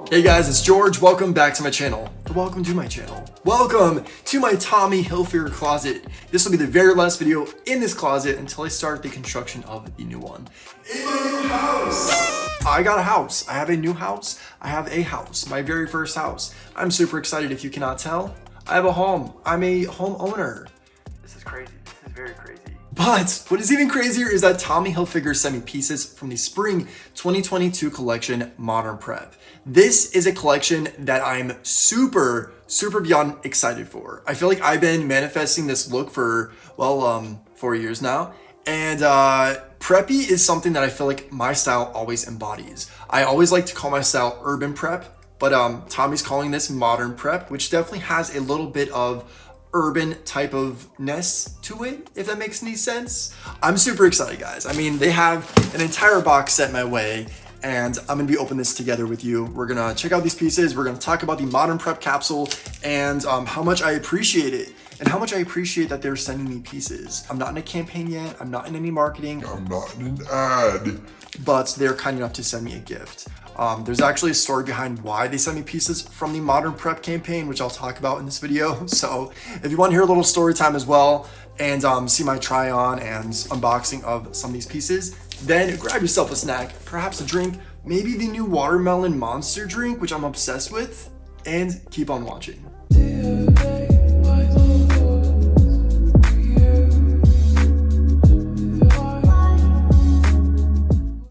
Hey guys, it's George. Welcome back to my channel. Or welcome to my channel. Welcome to my Tommy Hilfiger closet. This will be the very last video in this closet until I start the construction of the new one. In my new house! I got a house. I have a new house. I have a house. My very first house. I'm super excited if you cannot tell. I have a home. I'm a homeowner. This is crazy. This is very crazy. But what is even crazier is that Tommy Hilfiger sent me pieces from the spring 2022 collection, Modern Prep. This is a collection that I'm super beyond excited for. I feel like I've been manifesting this look for, 4 years now. And preppy is something that I feel like my style always embodies. I always like to call my style urban prep, but Tommy's calling this modern prep, which definitely has a little bit of urban type of ness to it, if that makes any sense. I'm super excited, guys. I mean, they have an entire box set my way, and I'm gonna be opening this together with you. We're gonna check out these pieces. We're gonna talk about the modern prep capsule and how much I appreciate it and how much I appreciate that they're sending me pieces. I'm not in a campaign yet. I'm not in any marketing. I'm not in an ad. But they're kind enough to send me a gift. There's actually a story behind why they sent me pieces from the Modern Prep campaign, which I'll talk about in this video. So if you want to hear a little story time as well and see my try on and unboxing of some of these pieces, then grab yourself a snack, perhaps a drink, maybe the new watermelon monster drink, which I'm obsessed with, and keep on watching.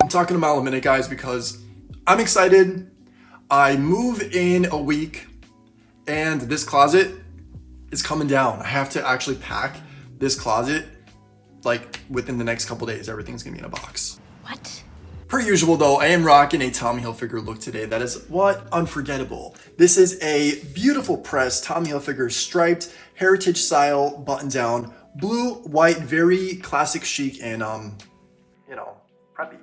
I'm talking about a minute, guys, because I'm excited. I move in a week and this closet is coming down. I have to actually pack this closet like within the next couple days. Everything's gonna be in a box. What? Per usual though, I am rocking a Tommy Hilfiger look today. That is what unforgettable. This is a beautiful pressed Tommy Hilfiger striped heritage style button down, blue, white, very classic chic and preppy.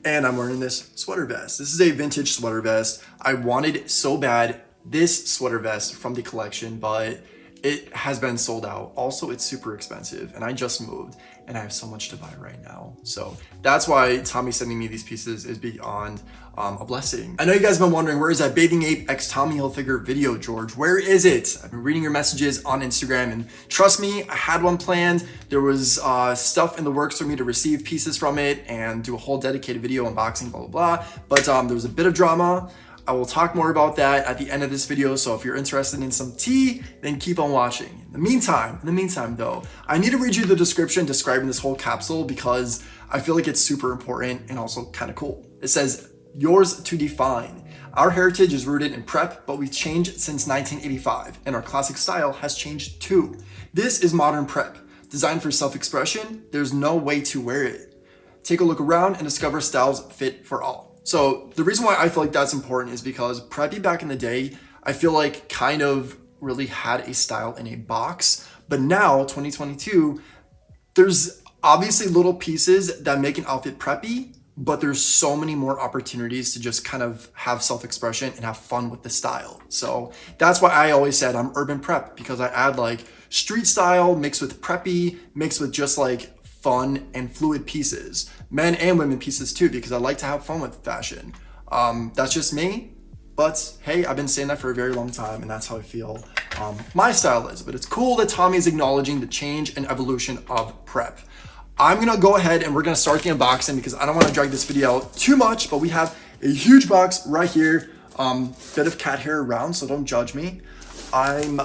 And I'm wearing this sweater vest. This is a vintage sweater vest. I wanted so bad this sweater vest from the collection, but it has been sold out. Also, it's super expensive and I just moved and I have so much to buy right now. So that's why Tommy sending me these pieces is beyond a blessing. I know you guys have been wondering, where is that Bathing Ape x Tommy Hilfiger video, George? Where is it? I've been reading your messages on Instagram and trust me, I had one planned. There was stuff in the works for me to receive pieces from it and do a whole dedicated video unboxing, blah, blah, blah. But there was a bit of drama. I will talk more about that at the end of this video. So if you're interested in some tea, then keep on watching. In the meantime though, I need to read you the description describing this whole capsule because I feel like it's super important and also kind of cool. It says, yours to define. Our heritage is rooted in prep, but we've changed since 1985 and our classic style has changed too. This is modern prep, designed for self-expression. There's no way to wear it. Take a look around and discover styles fit for all. So the reason why I feel like that's important is because preppy back in the day, I feel like kind of really had a style in a box, but now 2022, there's obviously little pieces that make an outfit preppy, but there's so many more opportunities to just kind of have self-expression and have fun with the style. So that's why I always said I'm urban prep, because I add like street style mixed with preppy, mixed with just like fun and fluid pieces, men and women pieces too, because I like to have fun with fashion. That's just me, but hey, I've been saying that for a very long time and that's how I feel my style is. But it's cool that Tommy is acknowledging the change and evolution of prep. I'm gonna go ahead and we're gonna start the unboxing because I don't want to drag this video out too much, but we have a huge box right here, bit of cat hair around, so don't judge me. I'm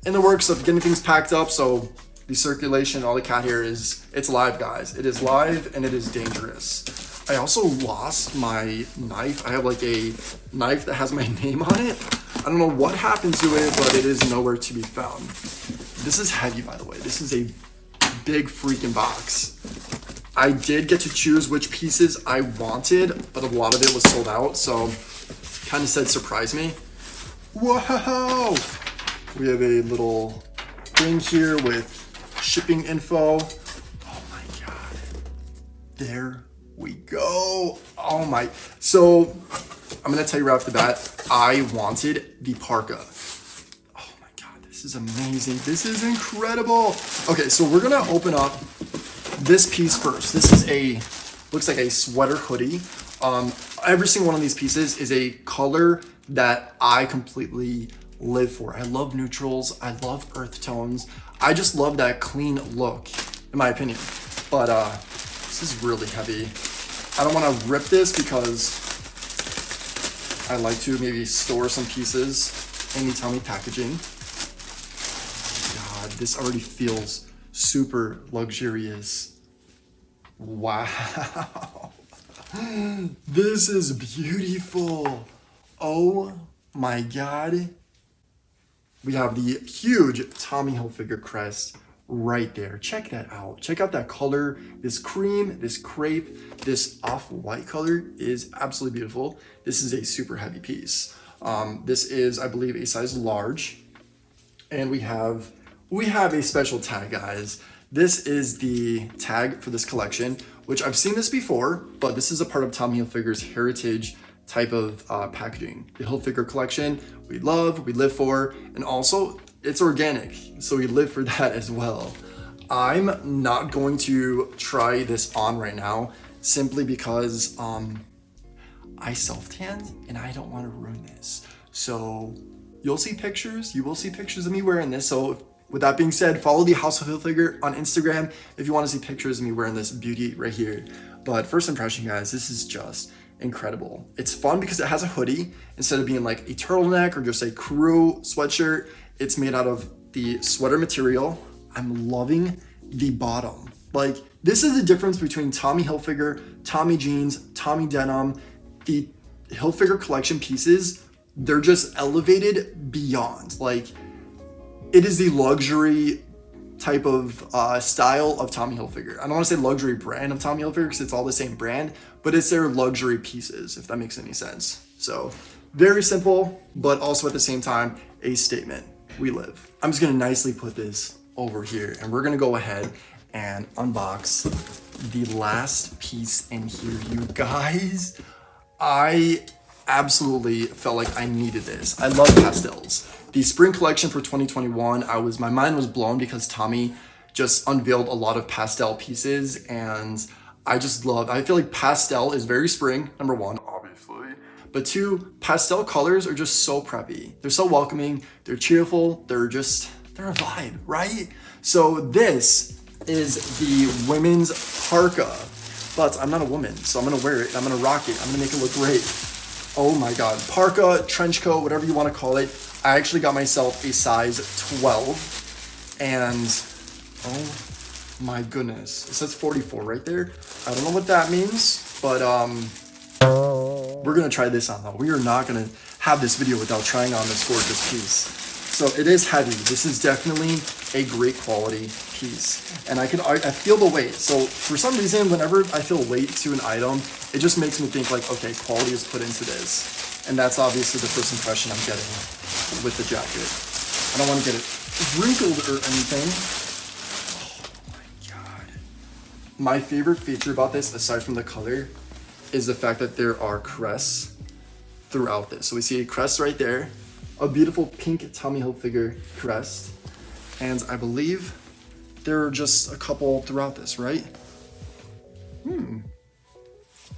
in the works of getting things packed up, so the circulation, all the cat hair it's live, guys. It is live and it is dangerous. I also lost my knife. I have like a knife that has my name on it. I don't know what happened to it, but it is nowhere to be found. This is heavy, by the way. This is a big freaking box. I did get to choose which pieces I wanted, but a lot of it was sold out, so kind of said surprise me. Whoa! We have a little thing here with shipping info. Oh my god, there we go. Oh my, so I'm gonna tell you right off the bat, I wanted the parka. Oh my god, this is amazing. This is incredible. Okay, so we're gonna open up this piece first. This is looks like a sweater hoodie. Every single one of these pieces is a color that I completely live for. I love neutrals. I love earth tones. I just love that clean look, in my opinion. But this is really heavy. I don't want to rip this because I like to maybe store some pieces in the tummy packaging. God, this already feels super luxurious. Wow. This is beautiful. Oh my God. We have the huge Tommy Hilfiger crest right there. Check that out. Check out that color. This cream, this crepe, this off-white color is absolutely beautiful. This is a super heavy piece. This is, I believe, a size large. And we have a special tag, guys. This is the tag for this collection, which I've seen this before, but this is a part of Tommy Hilfiger's heritage type of packaging. The Hilfiger collection, we love, we live for, and also it's organic, so we live for that as well. I'm not going to try this on right now, simply because I self-tanned and I don't want to ruin this. So you'll see pictures, you will see pictures of me wearing this. So with that being said, follow the House of Hilfiger on Instagram if you want to see pictures of me wearing this beauty right here. But first impression, guys, this is just incredible. It's fun because it has a hoodie instead of being like a turtleneck or just a crew sweatshirt. It's made out of the sweater material. I'm loving the bottom. Like, this is the difference between Tommy Hilfiger, Tommy jeans, Tommy denim. The Hilfiger collection pieces, they're just elevated beyond. Like, it is the luxury type of style of Tommy Hilfiger. I don't want to say luxury brand of Tommy Hilfiger because it's all the same brand, but it's their luxury pieces, if that makes any sense. So very simple, but also at the same time, a statement. We live. I'm just gonna nicely put this over here and we're gonna go ahead and unbox the last piece in here, you guys. I absolutely felt like I needed this. I love pastels. The spring collection for 2021, my mind was blown because Tommy just unveiled a lot of pastel pieces, and I feel like pastel is very spring, number one, obviously. But two, pastel colors are just so preppy. They're so welcoming, they're cheerful, they're a vibe, right? So this is the women's parka, but I'm not a woman, so I'm gonna wear it, I'm gonna rock it, I'm gonna make it look great. Oh my God, parka, trench coat, whatever you wanna call it. I actually got myself a size 12, and oh my goodness, it says 44 right there. I don't know what that means, but we're gonna try this on though. We are not gonna have this video without trying on this gorgeous piece. So it is heavy. This is definitely a great quality piece, and I feel the weight. So for some reason, whenever I feel weight to an item, it just makes me think like, okay, quality is put into this, and that's obviously the first impression I'm getting with the jacket. I don't want to get it wrinkled or anything. Oh my God. My favorite feature about this, aside from the color, is the fact that there are crests throughout this. So we see a crest right there, a beautiful pink Tommy Hilfiger crest, and I believe there are just a couple throughout this, right?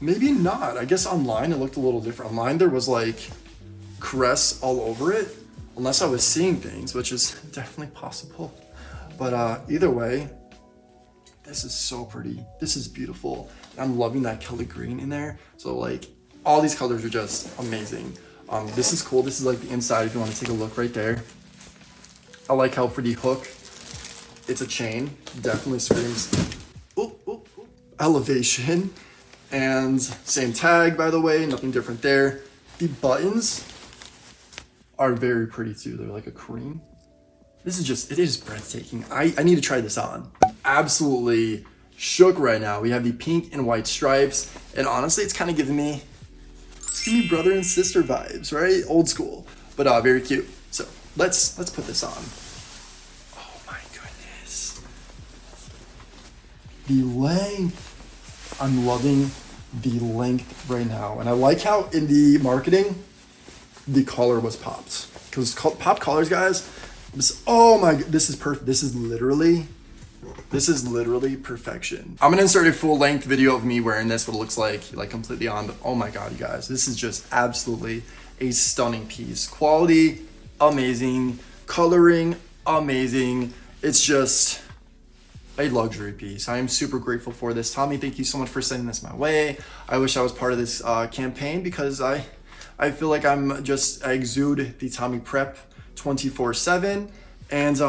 Maybe not. I guess online it looked a little different. Online there was like crests all over it, unless I was seeing things, which is definitely possible. But either way, this is so pretty. This is beautiful. I'm loving that Kelly green in there. So like all these colors are just amazing. This is cool. This is like the inside if you want to take a look right there. I like how for the hook, it's a chain. Definitely screams elevation. And same tag, by the way, nothing different there. The buttons are very pretty too. They're like a cream. It is breathtaking. I need to try this on. I'm absolutely shook right now. We have the pink and white stripes, and honestly, it's kind of giving me brother and sister vibes, right? Old school, but very cute. So let's put this on. Oh my goodness. The length. I'm loving the length right now, and I like how in the marketing the collar was popped, because pop collars, guys, oh my, this is perfect. This is literally This is literally perfection. I'm gonna insert a full-length video of me wearing this, what it looks like completely on, but oh my god, you guys, this is just absolutely a stunning piece. Quality, amazing. Coloring, amazing. It's just a luxury piece. I am super grateful for this. Tommy, thank you so much for sending this my way. I wish I was part of this campaign because I feel like I exude the Tommy prep 24/7, and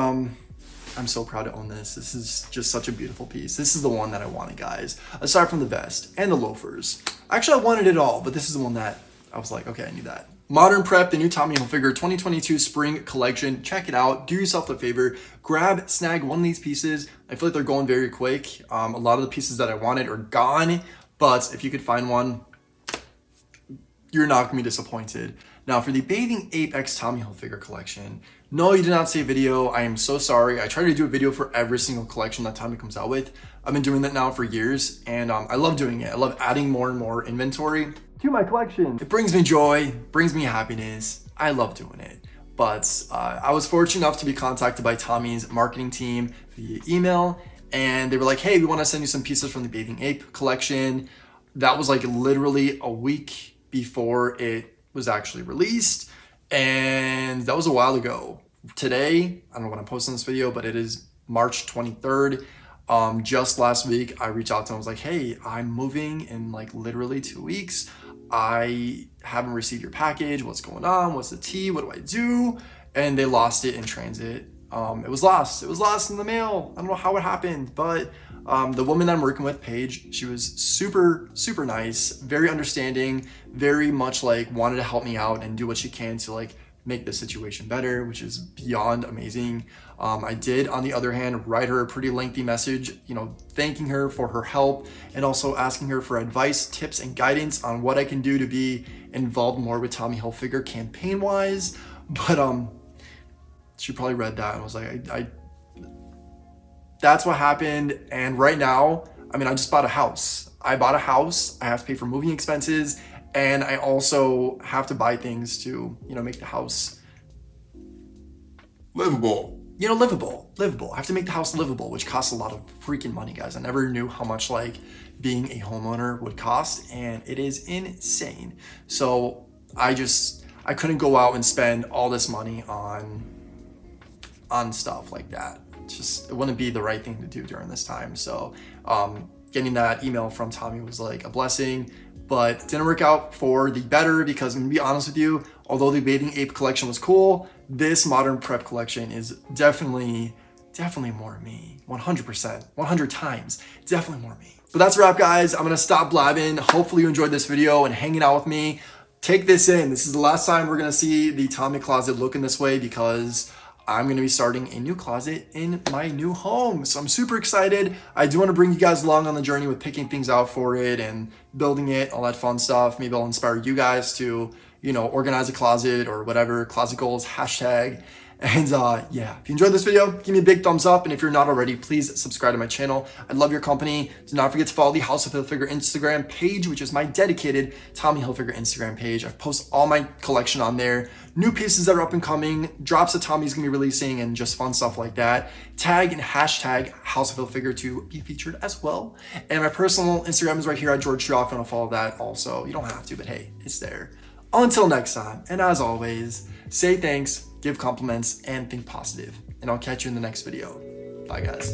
I'm so proud to own this. This is just such a beautiful piece. This is the one that I wanted, guys. Aside from the vest and the loafers. Actually, I wanted it all, but this is the one that I was like, okay, I need that. Modern Prep, the new Tommy Hilfiger 2022 spring collection. Check it out. Do yourself the favor. Snag one of these pieces. I feel like they're going very quick. A lot of the pieces that I wanted are gone, but if you could find one, you're not gonna be disappointed. Now for the Bathing Ape X Tommy Hilfiger collection, no, you did not see a video. I am so sorry. I try to do a video for every single collection that Tommy comes out with. I've been doing that now for years, and I love doing it. I love adding more and more inventory to my collection. It brings me joy, brings me happiness. I love doing it. But I was fortunate enough to be contacted by Tommy's marketing team via email, and they were like, hey, we want to send you some pieces from the Bathing Ape collection. That was like literally a week before it was actually released, and that was a while ago. Today, I don't know when I'm posting this video, but it is March 23rd. Just last week, I reached out to them. I was like, hey, I'm moving in like literally 2 weeks. I haven't received your package. What's going on? What's the tea? What do I do? And they lost it in transit. It was lost. It was lost in the mail. I don't know how it happened, but the woman that I'm working with, Paige, she was super, super nice, very understanding, very much like wanted to help me out and do what she can to like make the situation better, which is beyond amazing. I did, on the other hand, write her a pretty lengthy message, thanking her for her help and also asking her for advice, tips, and guidance on what I can do to be involved more with Tommy Hilfiger campaign-wise. But she probably read that and was like, that's what happened. And right now, I just bought a house. I bought a house. I have to pay for moving expenses, and I also have to buy things to, make the house livable. Livable. I have to make the house livable, which costs a lot of freaking money, guys. I never knew how much like being a homeowner would cost, and it is insane. So I couldn't go out and spend all this money on stuff like that. It wouldn't be the right thing to do during this time. So getting that email from Tommy was like a blessing, but didn't work out for the better, because I'm gonna be honest with you, although the Bathing Ape collection was cool, this Modern Prep collection is definitely more me. 100%, 100 times, definitely more me. But that's a wrap, guys. I'm gonna stop blabbing. Hopefully you enjoyed this video and hanging out with me. Take this in. This is the last time we're gonna see the Tommy closet looking this way, because I'm going to be starting a new closet in my new home. So I'm super excited. I do want to bring you guys along on the journey with picking things out for it and building it, all that fun stuff. Maybe I'll inspire you guys to, organize a closet or whatever, closet goals, hashtag. And yeah, if you enjoyed this video, give me a big thumbs up. And if you're not already, please subscribe to my channel. I love your company. Do not forget to follow the House of Hilfiger Instagram page, which is my dedicated Tommy Hilfiger Instagram page. I post all my collection on there. New pieces that are up and coming, drops that Tommy's gonna be releasing, and just fun stuff like that. Tag and hashtag House of Hilfiger to be featured as well. And my personal Instagram is right here at 𝐷𝗟. If you wanna follow that also. You don't have to, but hey, it's there. Until next time, and as always, say thanks, give compliments, and think positive. And I'll catch you in the next video. Bye, guys.